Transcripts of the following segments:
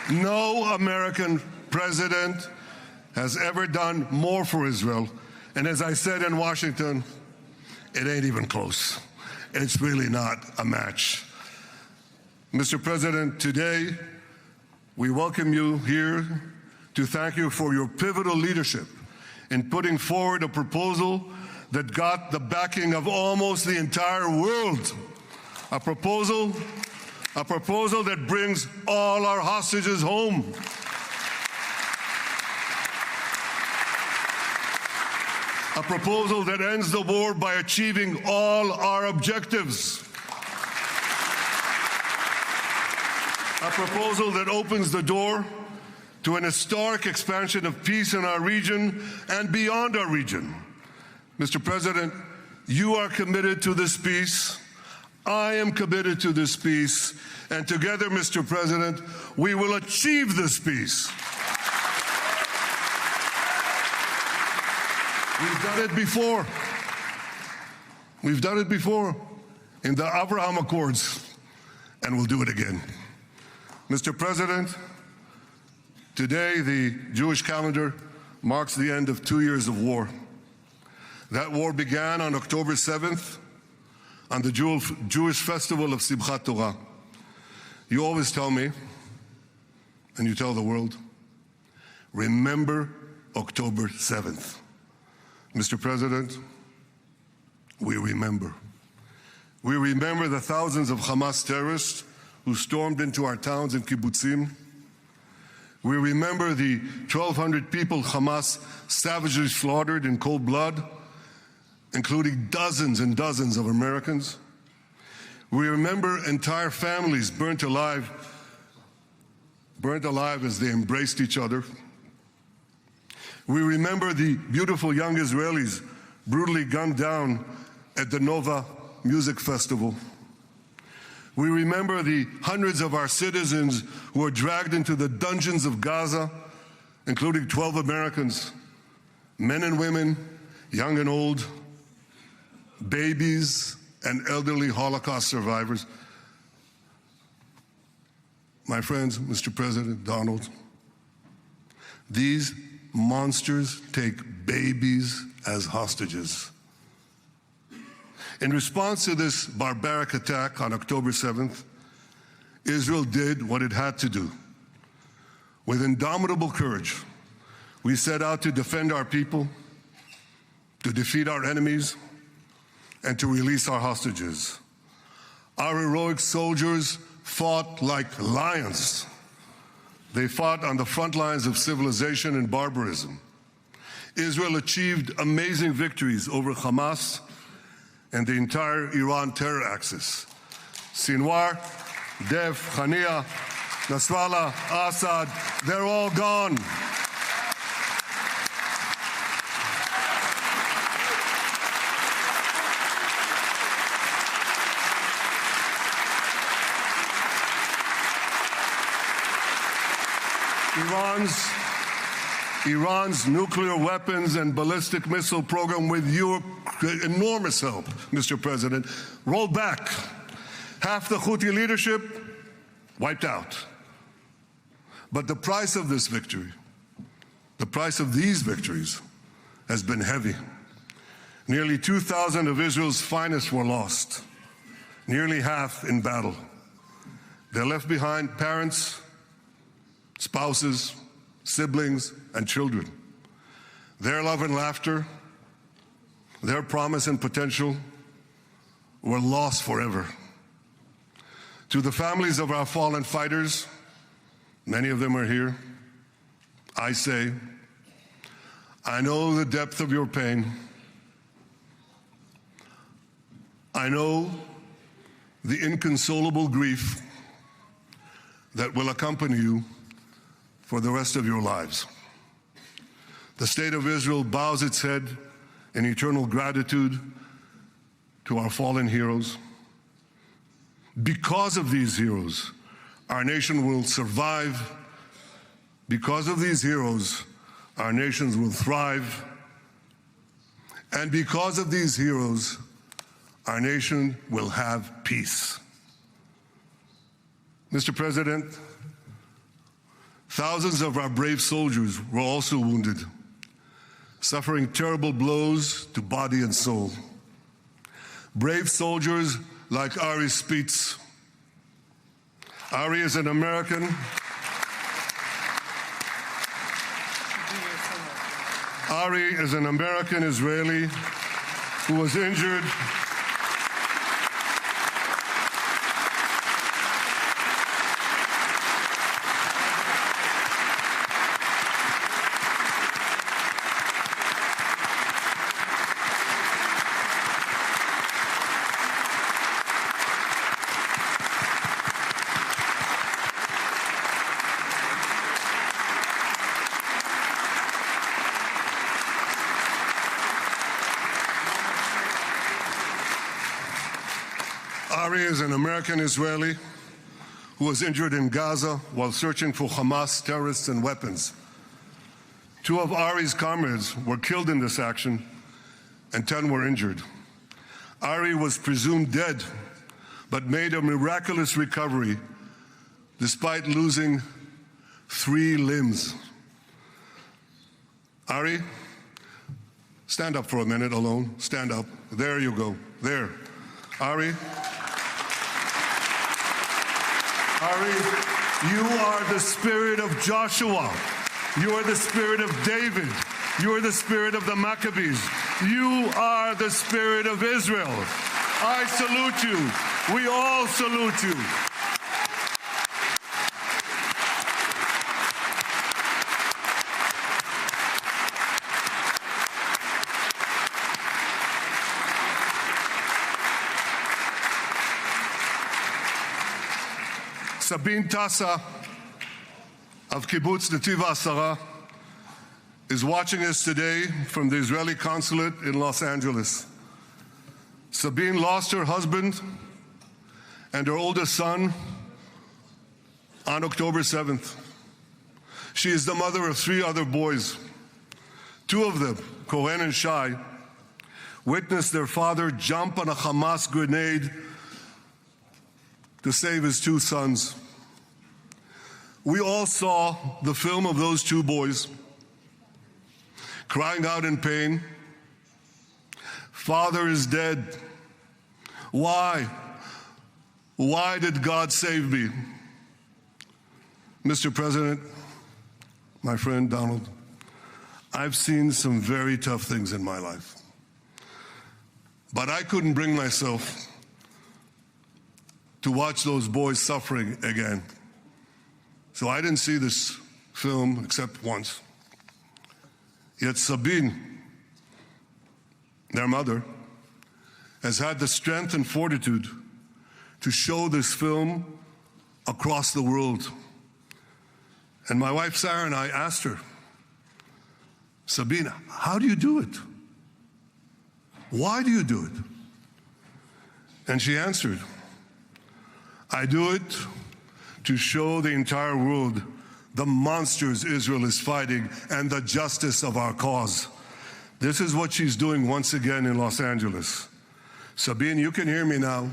No American president has ever done more for Israel. And as I said in Washington, it ain't even close. It's really not a match. Mr. President, today we welcome you here to thank you for your pivotal leadership in putting forward a proposal that got the backing of almost the entire world. A proposal that brings all our hostages home. A proposal that ends the war by achieving all our objectives. A proposal that opens the door to an historic expansion of peace in our region and beyond our region. Mr. President, you are committed to this peace. I am committed to this peace. And together, Mr. President, we will achieve this peace. We've done it before. We've done it before in the Abraham Accords, and we'll do it again. Mr. President, today the Jewish calendar marks the end of 2 years of war. That war began on October 7th, on the Jewish festival of Simchat Torah. You always tell me, and you tell the world, remember October 7th. Mr. President, we remember. We remember the thousands of Hamas terrorists who stormed into our towns and kibbutzim. We remember the 1,200 people Hamas savagely slaughtered in cold blood, including dozens and dozens of Americans. We remember entire families burnt alive as they embraced each other. We remember the beautiful young Israelis brutally gunned down at the Nova Music Festival. We remember the hundreds of our citizens who were dragged into the dungeons of Gaza, including 12 Americans, men and women, young and old, babies and elderly Holocaust survivors. My friends, Mr. President, Donald, these monsters take babies as hostages. In response to this barbaric attack on October 7th, Israel did what it had to do. With indomitable courage, we set out to defend our people, to defeat our enemies, and to release our hostages. Our heroic soldiers fought like lions. They fought on the front lines of civilization and barbarism. Israel achieved amazing victories over Hamas and the entire Iran terror axis. Sinwar, Dev, Hania, Nasrallah, Assad, they're all gone. Iran's nuclear weapons and ballistic missile program, with your enormous help, Mr. President, rolled back. Half the Houthi leadership wiped out. But the price of this victory, the price of these victories, has been heavy. Nearly 2,000 of Israel's finest were lost, nearly half in battle. They left behind parents, spouses, siblings, and children. Their love and laughter, their promise and potential were lost forever. To the families of our fallen fighters, many of them are here, I say, I know the depth of your pain. I know the inconsolable grief that will accompany you for the rest of your lives. The state of Israel bows its head in eternal gratitude to our fallen heroes. Because of these heroes, our nation will survive. Because of these heroes, our nations will thrive. And because of these heroes, our nation will have peace. Mr. President, Thousands of our brave soldiers were also wounded, suffering terrible blows to body and soul. Brave soldiers like Ari Spitz. Ari is an American. Ari is an American Israeli who was injured Ari is an American Israeli who was injured in Gaza while searching for Hamas terrorists and weapons. 2 of Ari's comrades were killed in this action and 10 were injured. Ari was presumed dead, but made a miraculous recovery despite losing 3 limbs. Ari, stand up for a minute alone. Stand up. There you go. There. Ari, you are the spirit of Joshua. You are the spirit of David. You are the spirit of the Maccabees. You are the spirit of Israel. I salute you. We all salute you. Sabine Tassa of Kibbutz Netiv HaAsara is watching us today from the Israeli consulate in Los Angeles. Sabine lost her husband and her oldest son on October 7th. She is the mother of 3 other boys. 2 of them, Cohen and Shai, witnessed their father jump on a Hamas grenade to save his 2 sons. We all saw the film of those 2 boys crying out in pain, "Father is dead. Why? Why did God save me?" Mr. President, my friend Donald, I've seen some very tough things in my life, but I couldn't bring myself to watch those boys suffering again. So I didn't see this film except once. Yet Sabine, their mother, has had the strength and fortitude to show this film across the world. And my wife Sarah and I asked her, "Sabine, how do you do it? Why do you do it?" And she answered, "I do it to show the entire world the monsters Israel is fighting and the justice of our cause." This is what she's doing once again in Los Angeles. Sabine, you can hear me now,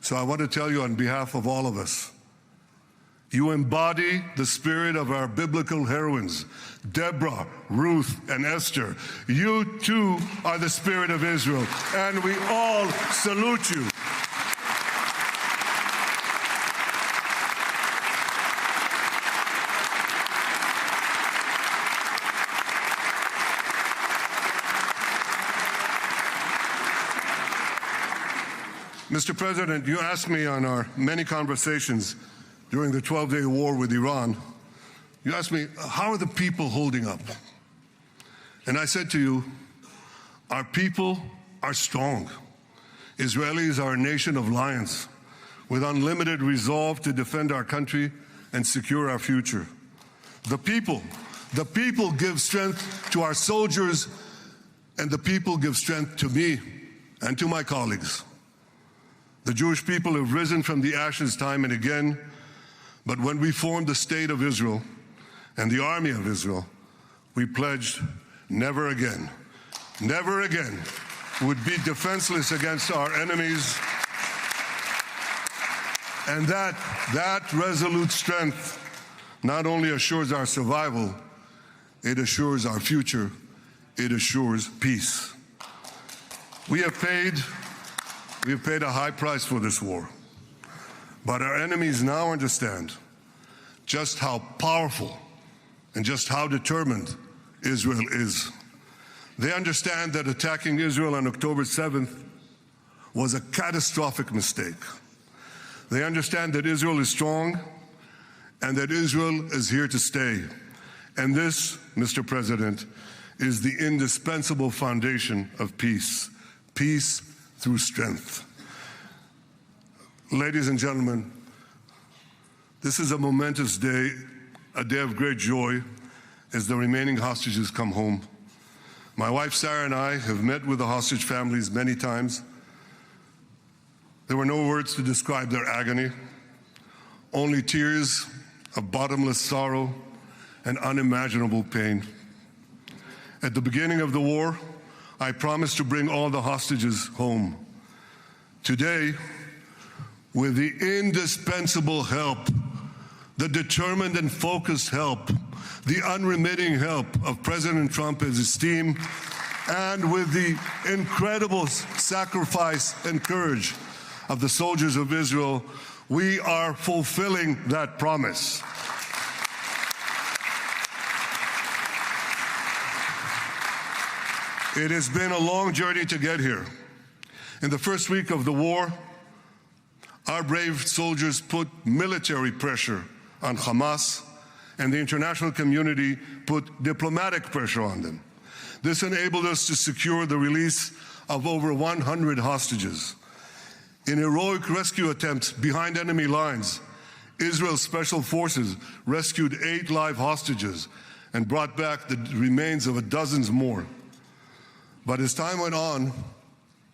so I want to tell you on behalf of all of us, you embody the spirit of our biblical heroines, Deborah, Ruth, and Esther. You too are the spirit of Israel, and we all salute you. Mr. President, you asked me on our many conversations during the 12-day war with Iran, you asked me, how are the people holding up? And I said to you, our people are strong. Israelis are a nation of lions with unlimited resolve to defend our country and secure our future. The people give strength to our soldiers, and the people give strength to me and to my colleagues. The Jewish people have risen from the ashes time and again, but when we formed the State of Israel and the Army of Israel, we pledged never again would be defenseless against our enemies. And that resolute strength not only assures our survival, it assures our future, it assures peace. We have paid a high price for this war, but our enemies now understand just how powerful and just how determined Israel is. They understand that attacking Israel on October 7th was a catastrophic mistake. They understand that Israel is strong and that Israel is here to stay. And this, Mr. President, is the indispensable foundation of peace. Peace through strength. Ladies and gentlemen, this is a momentous day, a day of great joy as the remaining hostages come home. My wife Sarah and I have met with the hostage families many times. There were no words to describe their agony, only tears of bottomless sorrow and unimaginable pain. At the beginning of the war, I promised to bring all the hostages home. Today, with the indispensable help, the determined and focused help, the unremitting help of President Trump and his team, and with the incredible sacrifice and courage of the soldiers of Israel, we are fulfilling that promise. It has been a long journey to get here. In the first week of the war, our brave soldiers put military pressure on Hamas, and the international community put diplomatic pressure on them. This enabled us to secure the release of over 100 hostages. In heroic rescue attempts behind enemy lines, Israel's special forces rescued 8 live hostages and brought back the remains of dozens more. But as time went on,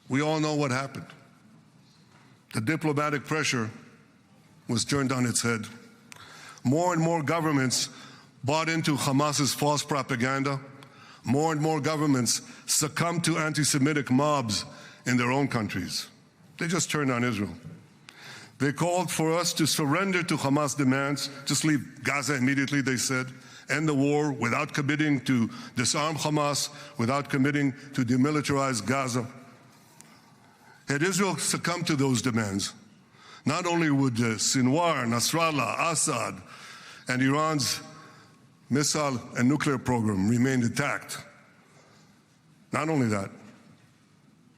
we all know what happened. The diplomatic pressure was turned on its head. More and more governments bought into Hamas's false propaganda. More and more governments succumbed to anti-Semitic mobs in their own countries. They just turned on Israel. They called for us to surrender to Hamas demands, just leave Gaza immediately, they said, end the war without committing to disarm Hamas, without committing to demilitarize Gaza. Had Israel succumbed to those demands, not only would Sinwar, Nasrallah, Assad, and Iran's missile and nuclear program remain intact. Not only that,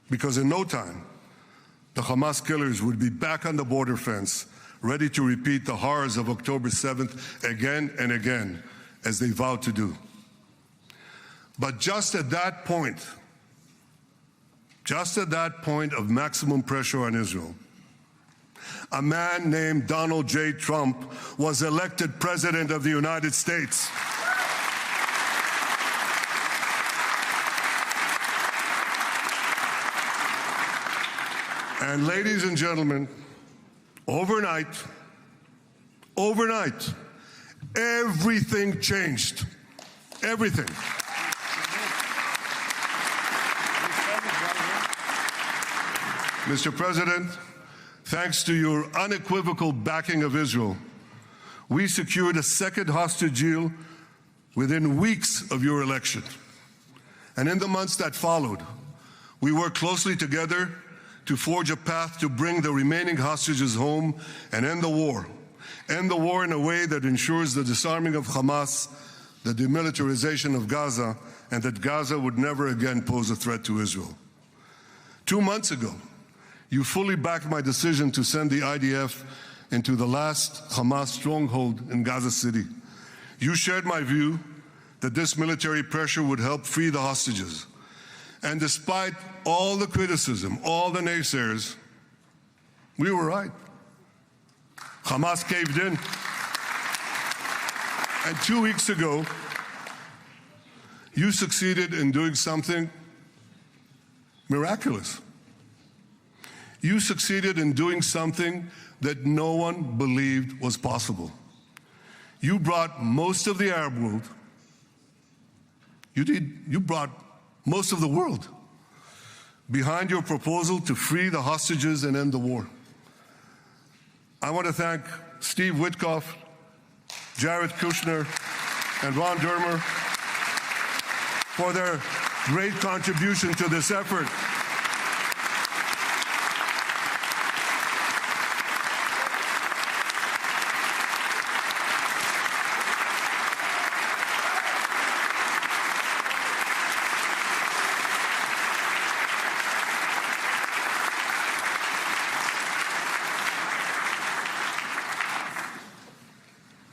because in no time, the Hamas killers would be back on the border fence, ready to repeat the horrors of October 7th again and again, as they vowed to do. But just at that point of maximum pressure on Israel, a man named Donald J. Trump was elected President of the United States. And ladies and gentlemen, overnight, everything changed. Everything. Mr. President, thanks to your unequivocal backing of Israel, we secured a second hostage deal within weeks of your election. And in the months that followed, we worked closely together to forge a path to bring the remaining hostages home and end the war. End the war in a way that ensures the disarming of Hamas, the demilitarization of Gaza, and that Gaza would never again pose a threat to Israel. 2 months ago, you fully backed my decision to send the IDF into the last Hamas stronghold in Gaza City. You shared my view that this military pressure would help free the hostages. And despite all the criticism, all the naysayers, we were right. Hamas caved in. And 2 weeks ago, you succeeded in doing something miraculous. You succeeded in doing something that no one believed was possible. You brought most of the Arab world, you brought most of the world behind your proposal to free the hostages and end the war. I want to thank Steve Witkoff, Jared Kushner, and Ron Dermer for their great contribution to this effort.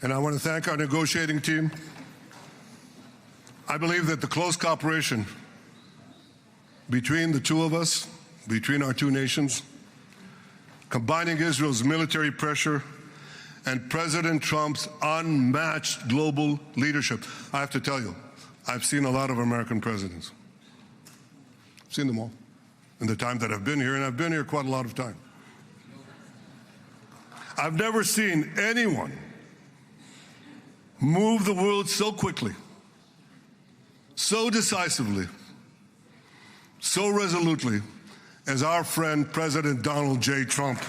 And I want to thank our negotiating team. I believe that the close cooperation between the two of us, between our two nations, combining Israel's military pressure and President Trump's unmatched global leadership. I have to tell you, I've seen a lot of American presidents. I've seen them all in the time that I've been here, and I've been here quite a lot of time. I've never seen anyone move the world so quickly, so decisively, so resolutely as our friend President Donald J. Trump.